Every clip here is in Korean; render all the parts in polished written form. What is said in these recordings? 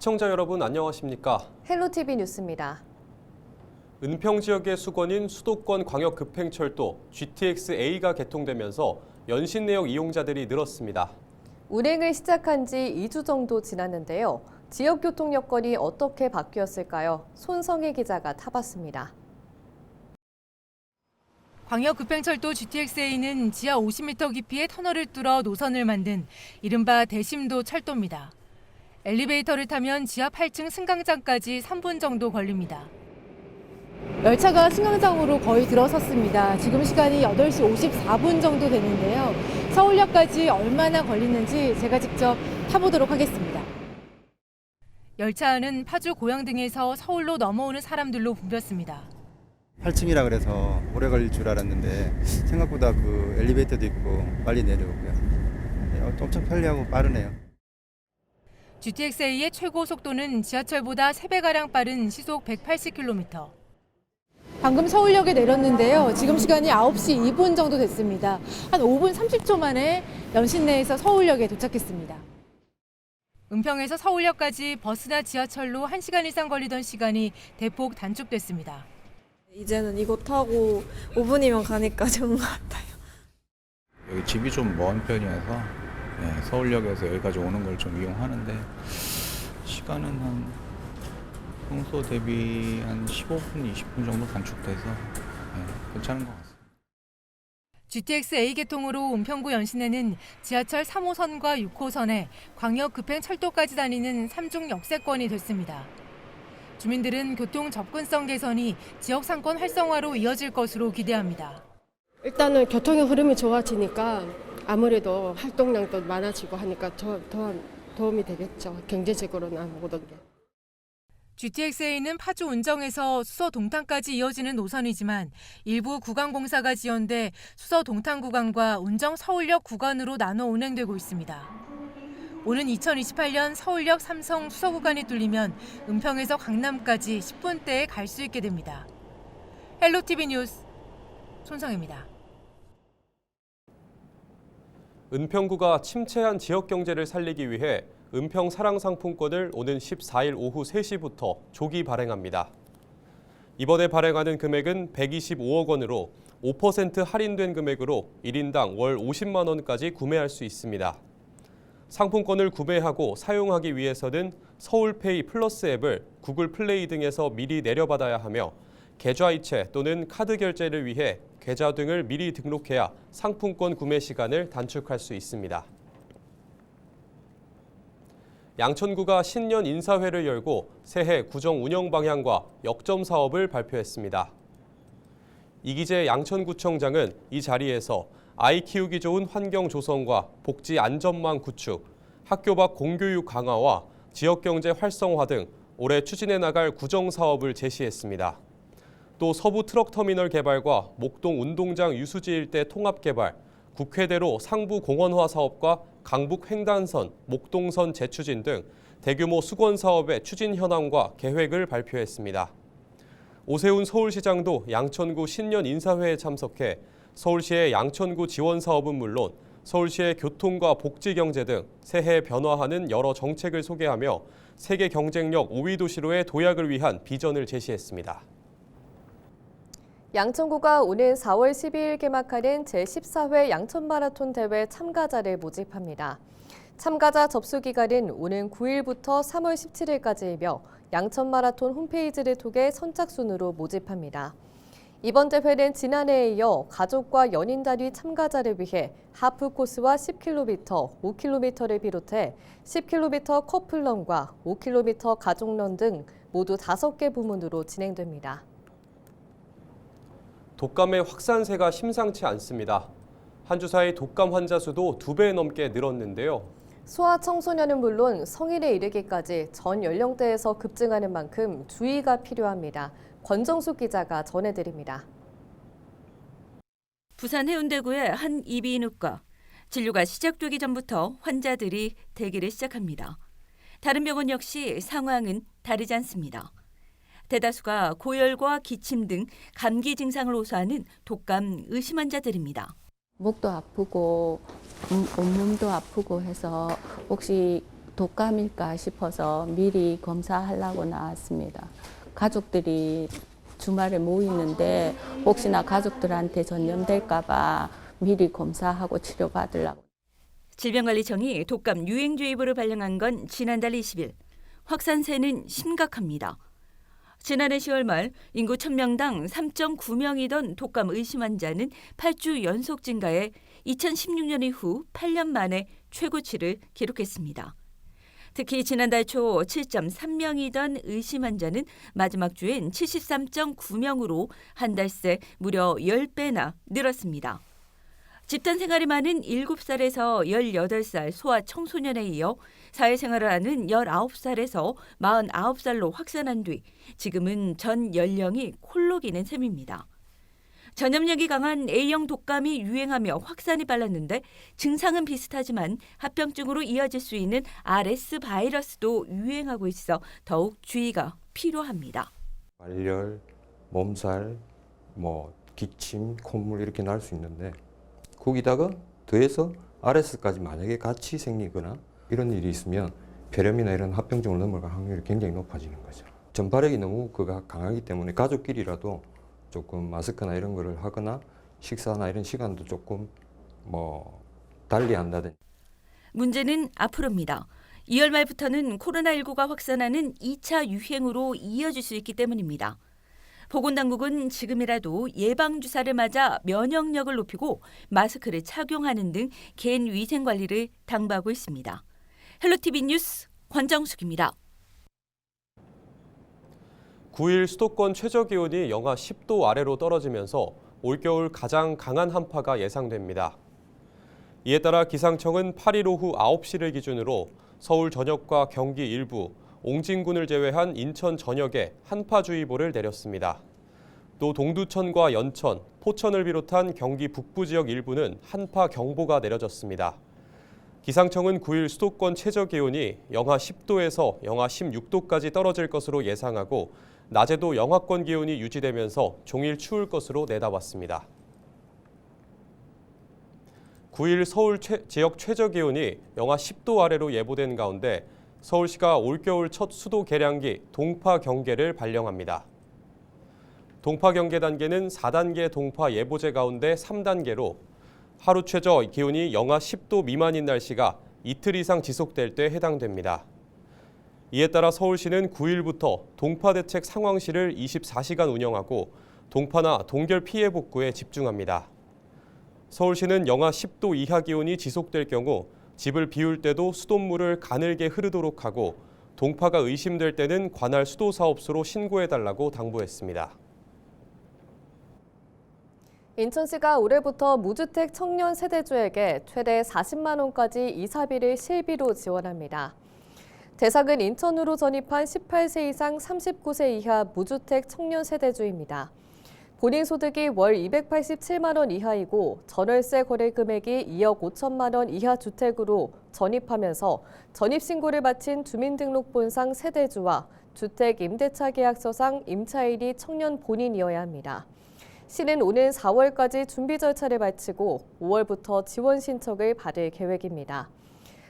시청자 여러분 안녕하십니까? 헬로티비 뉴스입니다. 은평 지역의 수건인 수도권 광역급행철도 GTX-A가 개통되면서 연신 내역 이용자들이 늘었습니다. 운행을 시작한 지 2주 정도 지났는데요. 지역 교통 여건이 어떻게 바뀌었을까요? 손성희 기자가 타봤습니다. 광역급행철도 GTX-A는 지하 50m 깊이의 터널을 뚫어 노선을 만든 이른바 대심도 철도입니다. 엘리베이터를 타면 지하 8층 승강장까지 3분 정도 걸립니다. 열차가 승강장으로 거의 들어섰습니다. 지금 시간이 8시 54분 정도 되는데요. 서울역까지 얼마나 걸리는지 제가 직접 타보도록 하겠습니다. 열차 안은 파주, 고양 등에서 서울로 넘어오는 사람들로 붐볐습니다. 8층이라 그래서 오래 걸릴 줄 알았는데 생각보다 그 엘리베이터도 있고 빨리 내려오고요. 엄청 편리하고 빠르네요. GTX-A의 최고 속도는 지하철보다 3배가량 빠른 시속 180km. 방금 서울역에 내렸는데요. 지금 시간이 9시 2분 정도 됐습니다. 한 5분 30초 만에 연신내에서 서울역에 도착했습니다. 은평에서 서울역까지 버스나 지하철로 1시간 이상 걸리던 시간이 대폭 단축됐습니다. 이제는 이거 타고 5분이면 가니까 좋은 것 같아요. 여기 집이 좀 먼 편이어서 서울역에서 여기까지 오는 걸 좀 이용하는데 시간은 한 평소 대비 한 15분, 20분 정도 단축돼서 괜찮은 것 같습니다. GTX-A 개통으로 은평구 연신내는 지하철 3호선과 6호선에 광역급행철도까지 다니는 3중 역세권이 됐습니다. 주민들은 교통 접근성 개선이 지역 상권 활성화로 이어질 것으로 기대합니다. 일단은 교통의 흐름이 좋아지니까 아무래도 활동량도 많아지고 하니까 더 도움이 되겠죠. 경제적으로나 모든 게. GTX-A는 파주 운정에서 수서 동탄까지 이어지는 노선이지만 일부 구간 공사가 지연돼 수서 동탄 구간과 운정 서울역 구간으로 나눠 운행되고 있습니다. 오는 2028년 서울역 삼성 수서 구간이 뚫리면 은평에서 강남까지 10분대에 갈 수 있게 됩니다. 헬로티비 뉴스 손성희입니다. 은평구가 침체한 지역 경제를 살리기 위해 은평 사랑 상품권을 오는 14일 오후 3시부터 조기 발행합니다. 이번에 발행하는 금액은 125억 원으로 5% 할인된 금액으로 1인당 월 50만 원까지 구매할 수 있습니다. 상품권을 구매하고 사용하기 위해서는 서울페이 플러스 앱을 구글 플레이 등에서 미리 내려받아야 하며 계좌이체 또는 카드 결제를 위해 계좌 등을 미리 등록해야 상품권 구매 시간을 단축할 수 있습니다. 양천구가 신년 인사회를 열고 새해 구정 운영 방향과 역점 사업을 발표했습니다. 이기재 양천구청장은 이 자리에서 아이 키우기 좋은 환경 조성과 복지 안전망 구축, 학교 밖 공교육 강화와 지역경제 활성화 등 올해 추진해 나갈 구정 사업을 제시했습니다. 또 서부 트럭터미널 개발과 목동 운동장 유수지 일대 통합 개발, 국회대로 상부 공원화 사업과 강북 횡단선, 목동선 재추진 등 대규모 수건 사업의 추진 현황과 계획을 발표했습니다. 오세훈 서울시장도 양천구 신년 인사회에 참석해 서울시의 양천구 지원 사업은 물론 서울시의 교통과 복지 경제 등 새해 변화하는 여러 정책을 소개하며 세계 경쟁력 5위 도시로의 도약을 위한 비전을 제시했습니다. 양천구가 오는 4월 12일 개막하는 제14회 양천마라톤 대회 참가자를 모집합니다. 참가자 접수 기간은 오는 9일부터 3월 17일까지이며 양천마라톤 홈페이지를 통해 선착순으로 모집합니다. 이번 대회는 지난해에 이어 가족과 연인 단위 참가자를 위해 하프 코스와 10km, 5km를 비롯해 10km 커플런과 5km 가족런 등 모두 5개 부문으로 진행됩니다. 독감의 확산세가 심상치 않습니다. 한 주 사이 독감 환자 수도 2배 넘게 늘었는데요. 소아청소년은 물론 성인에 이르기까지 전 연령대에서 급증하는 만큼 주의가 필요합니다. 권정숙 기자가 전해드립니다. 부산 해운대구의 한 이비인후과. 진료가 시작되기 전부터 환자들이 대기를 시작합니다. 다른 병원 역시 상황은 다르지 않습니다. 대다수가 고열과 기침 등 감기 증상을 호소하는 독감 의심 환자들입니다. 목도 아프고 온몸도 아프고 해서 혹시 독감일까 싶어서 미리 검사하려고 나왔습니다. 가족들이 주말에 모이는데 혹시나 가족들한테 전염될까 봐 미리 검사하고 치료받으려고. 질병관리청이 독감 유행주의보를 발령한 건 지난달 20일. 확산세는 심각합니다. 지난해 10월 말 인구 1000명당 3.9명이던 독감 의심 환자는 8주 연속 증가해 2016년 이후 8년 만에 최고치를 기록했습니다. 특히 지난달 초 7.3명이던 의심 환자는 마지막 주엔 73.9명으로 한 달 새 무려 10배나 늘었습니다. 집단 생활이 많은 7살에서 18살 소아 청소년에 이어 사회생활을 하는 19살에서 49살로 확산한 뒤 지금은 전 연령이 콜록이는 셈입니다. 전염력이 강한 A형 독감이 유행하며 확산이 빨랐는데 증상은 비슷하지만 합병증으로 이어질 수 있는 RS 바이러스도 유행하고 있어 더욱 주의가 필요합니다. 발열, 몸살, 기침, 콧물 이렇게 날 수 있는데 거기다가 더해서 RS까지 만약에 같이 생기거나 이런 일이 있으면 폐렴이나 이런 합병증으로 넘어갈 확률이 굉장히 높아지는 거죠. 전파력이 너무 강하기 때문에 가족끼리라도 조금 마스크나 이런 거를 하거나 식사나 이런 시간도 조금 달리 한다든지. 문제는 앞으로입니다. 2월 말부터는 코로나19가 확산하는 2차 유행으로 이어질 수 있기 때문입니다. 보건당국은 지금이라도 예방주사를 맞아 면역력을 높이고 마스크를 착용하는 등 개인 위생 관리를 당부하고 있습니다. 헬로티비 뉴스 권정숙입니다. 9일 수도권 최저기온이 영하 10도 아래로 떨어지면서 올겨울 가장 강한 한파가 예상됩니다. 이에 따라 기상청은 8일 오후 9시를 기준으로 서울 전역과 경기 일부, 옹진군을 제외한 인천 전역에 한파주의보를 내렸습니다. 또 동두천과 연천, 포천을 비롯한 경기 북부 지역 일부는 한파경보가 내려졌습니다. 기상청은 9일 수도권 최저기온이 영하 10도에서 영하 16도까지 떨어질 것으로 예상하고 낮에도 영하권 기온이 유지되면서 종일 추울 것으로 내다봤습니다. 9일 서울 지역 최저기온이 영하 10도 아래로 예보된 가운데 서울시가 올겨울 첫 수도 계량기 동파 경계를 발령합니다. 동파 경계 단계는 4단계 동파 예보제 가운데 3단계로 하루 최저 기온이 영하 10도 미만인 날씨가 이틀 이상 지속될 때 해당됩니다. 이에 따라 서울시는 9일부터 동파 대책 상황실을 24시간 운영하고 동파나 동결 피해 복구에 집중합니다. 서울시는 영하 10도 이하 기온이 지속될 경우 집을 비울 때도 수돗물을 가늘게 흐르도록 하고 동파가 의심될 때는 관할 수도사업소로 신고해달라고 당부했습니다. 인천시가 올해부터 무주택 청년 세대주에게 최대 40만 원까지 이사비를 실비로 지원합니다. 대상은 인천으로 전입한 18세 이상 39세 이하 무주택 청년 세대주입니다. 본인 소득이 월 287만 원 이하이고 전월세 거래 금액이 2억 5천만 원 이하 주택으로 전입하면서 전입신고를 마친 주민등록본상 세대주와 주택 임대차 계약서상 임차인이 청년 본인이어야 합니다. 시는 오는 4월까지 준비 절차를 마치고 5월부터 지원 신청을 받을 계획입니다.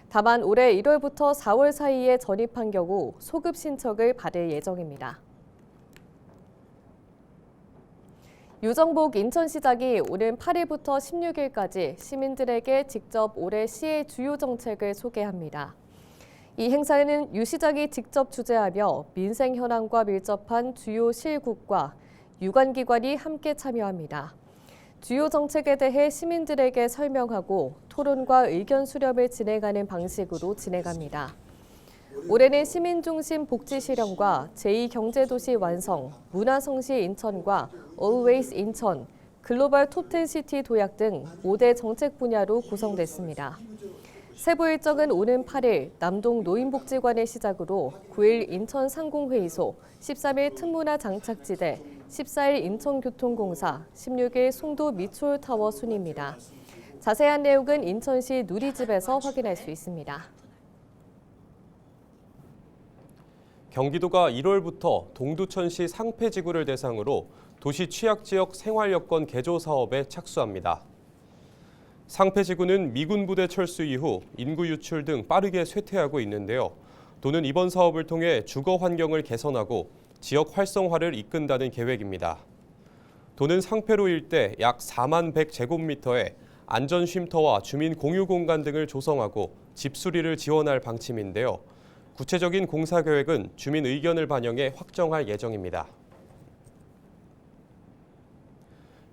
다만 올해 1월부터 4월 사이에 전입한 경우 소급 신청을 받을 예정입니다. 유정복 인천시장이 오는 8일부터 16일까지 시민들에게 직접 올해 시의 주요 정책을 소개합니다. 이 행사에는 유 시장이 직접 주재하며 민생 현안과 밀접한 주요 실국과 유관기관이 함께 참여합니다. 주요 정책에 대해 시민들에게 설명하고 토론과 의견 수렴을 진행하는 방식으로 진행합니다. 올해는 시민중심 복지 실현과 제2경제도시 완성, 문화성시 인천과 Always 인천, 글로벌 톱10시티 도약 등 5대 정책 분야로 구성됐습니다. 세부 일정은 오는 8일 남동 노인복지관을 시작으로 9일 인천 상공회의소, 13일 틈문화 장착지대, 14일 인천교통공사, 16일 송도 미추홀타워 순입니다. 자세한 내용은 인천시 누리집에서 확인할 수 있습니다. 경기도가 1월부터 동두천시 상폐지구를 대상으로 도시 취약지역 생활여건 개조 사업에 착수합니다. 상폐지구는 미군 부대 철수 이후 인구 유출 등 빠르게 쇠퇴하고 있는데요. 도는 이번 사업을 통해 주거 환경을 개선하고 지역 활성화를 이끈다는 계획입니다. 도는 상폐로 일대 약 4만 100제곱미터에 안전 쉼터와 주민 공유 공간 등을 조성하고 집 수리를 지원할 방침인데요. 구체적인 공사 계획은 주민 의견을 반영해 확정할 예정입니다.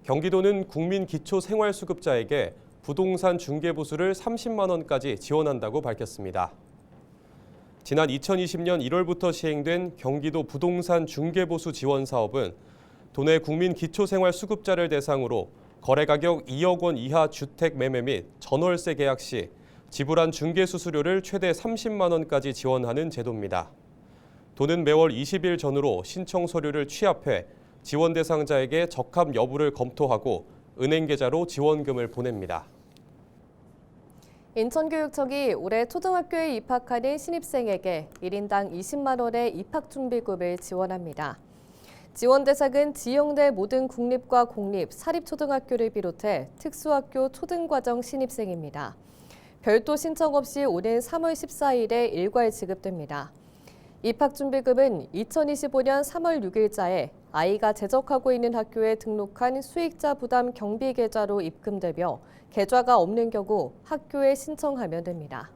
경기도는 국민 기초생활수급자에게 부동산 중개보수를 30만 원까지 지원한다고 밝혔습니다. 지난 2020년 1월부터 시행된 경기도 부동산 중개보수 지원 사업은 도내 국민 기초생활수급자를 대상으로 거래가격 2억 원 이하 주택 매매 및 전월세 계약 시 지불한 중개수수료를 최대 30만 원까지 지원하는 제도입니다. 도는 매월 20일 전후로 신청 서류를 취합해 지원 대상자에게 적합 여부를 검토하고 은행 계좌로 지원금을 보냅니다. 인천교육청이 올해 초등학교에 입학하는 신입생에게 1인당 20만 원의 입학준비금을 지원합니다. 지원 대상은 지역 내 모든 국립과 공립, 사립초등학교를 비롯해 특수학교 초등과정 신입생입니다. 별도 신청 없이 오는 3월 14일에 일괄 지급됩니다. 입학준비금은 2025년 3월 6일자에 아이가 재적하고 있는 학교에 등록한 수익자 부담 경비 계좌로 입금되며 계좌가 없는 경우 학교에 신청하면 됩니다.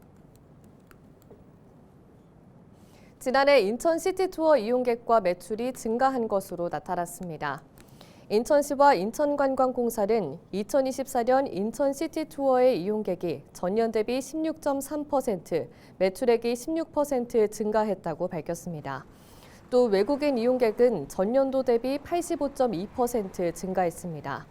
지난해 인천 시티투어 이용객과 매출이 증가한 것으로 나타났습니다. 인천시와 인천관광공사는 2024년 인천 시티투어의 이용객이 전년 대비 16.3%, 매출액이 16% 증가했다고 밝혔습니다. 또 외국인 이용객은 전년도 대비 85.2% 증가했습니다.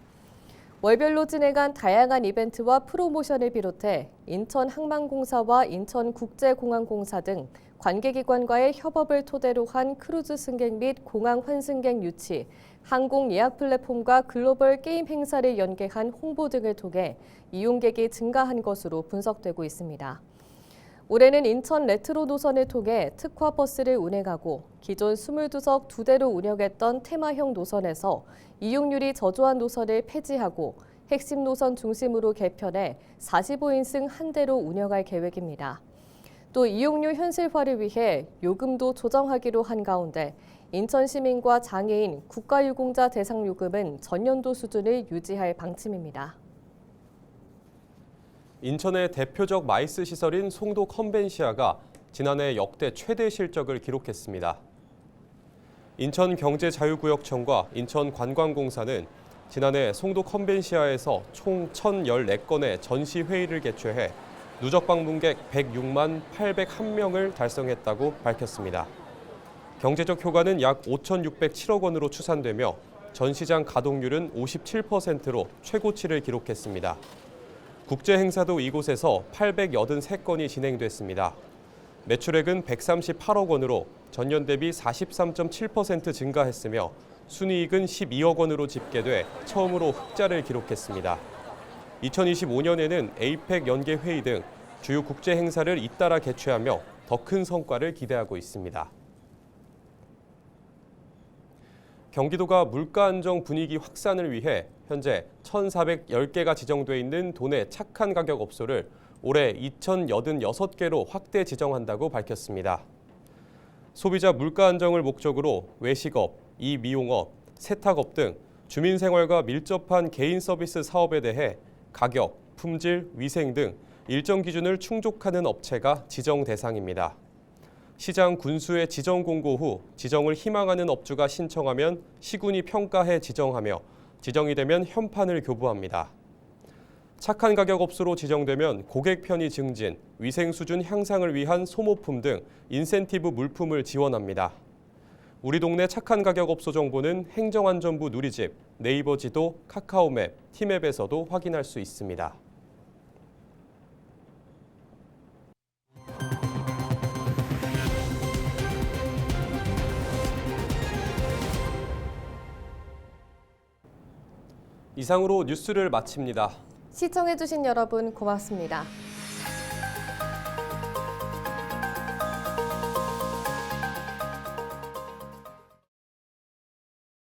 월별로 진행한 다양한 이벤트와 프로모션을 비롯해 인천항만공사와 인천국제공항공사 등 관계기관과의 협업을 토대로 한 크루즈 승객 및 공항 환승객 유치, 항공 예약 플랫폼과 글로벌 게임 행사를 연계한 홍보 등을 통해 이용객이 증가한 것으로 분석되고 있습니다. 올해는 인천 레트로 노선을 통해 특화 버스를 운행하고 기존 22석 2대로 운영했던 테마형 노선에서 이용률이 저조한 노선을 폐지하고 핵심 노선 중심으로 개편해 45인승 1대로 운영할 계획입니다. 또 이용률 현실화를 위해 요금도 조정하기로 한 가운데 인천 시민과 장애인, 국가유공자 대상 요금은 전년도 수준을 유지할 방침입니다. 인천의 대표적 마이스 시설인 송도 컨벤시아가 지난해 역대 최대 실적을 기록했습니다. 인천경제자유구역청과 인천관광공사는 지난해 송도 컨벤시아에서 총 1,014건의 전시회의를 개최해 누적 방문객 106만 801명을 달성했다고 밝혔습니다. 경제적 효과는 약 5,607억 원으로 추산되며 전시장 가동률은 57%로 최고치를 기록했습니다. 국제 행사도 이곳에서 883건이 진행됐습니다. 매출액은 138억 원으로 전년 대비 43.7% 증가했으며 순이익은 12억 원으로 집계돼 처음으로 흑자를 기록했습니다. 2025년에는 에이펙 연계 회의 등 주요 국제 행사를 잇따라 개최하며 더 큰 성과를 기대하고 있습니다. 경기도가 물가 안정 분위기 확산을 위해 현재 1,410개가 지정돼 있는 도내 착한 가격 업소를 올해 2,086개로 확대 지정한다고 밝혔습니다. 소비자 물가 안정을 목적으로 외식업, 이미용업, 세탁업 등 주민 생활과 밀접한 개인 서비스 사업에 대해 가격, 품질, 위생 등 일정 기준을 충족하는 업체가 지정 대상입니다. 시장 군수의 지정 공고 후 지정을 희망하는 업주가 신청하면 시군이 평가해 지정하며 지정이 되면 현판을 교부합니다. 착한 가격 업소로 지정되면 고객 편의 증진, 위생 수준 향상을 위한 소모품 등 인센티브 물품을 지원합니다. 우리 동네 착한 가격 업소 정보는 행정안전부 누리집, 네이버 지도, 카카오맵, 티맵에서도 확인할 수 있습니다. 이상으로 뉴스를 마칩니다. 시청해주신 여러분 고맙습니다.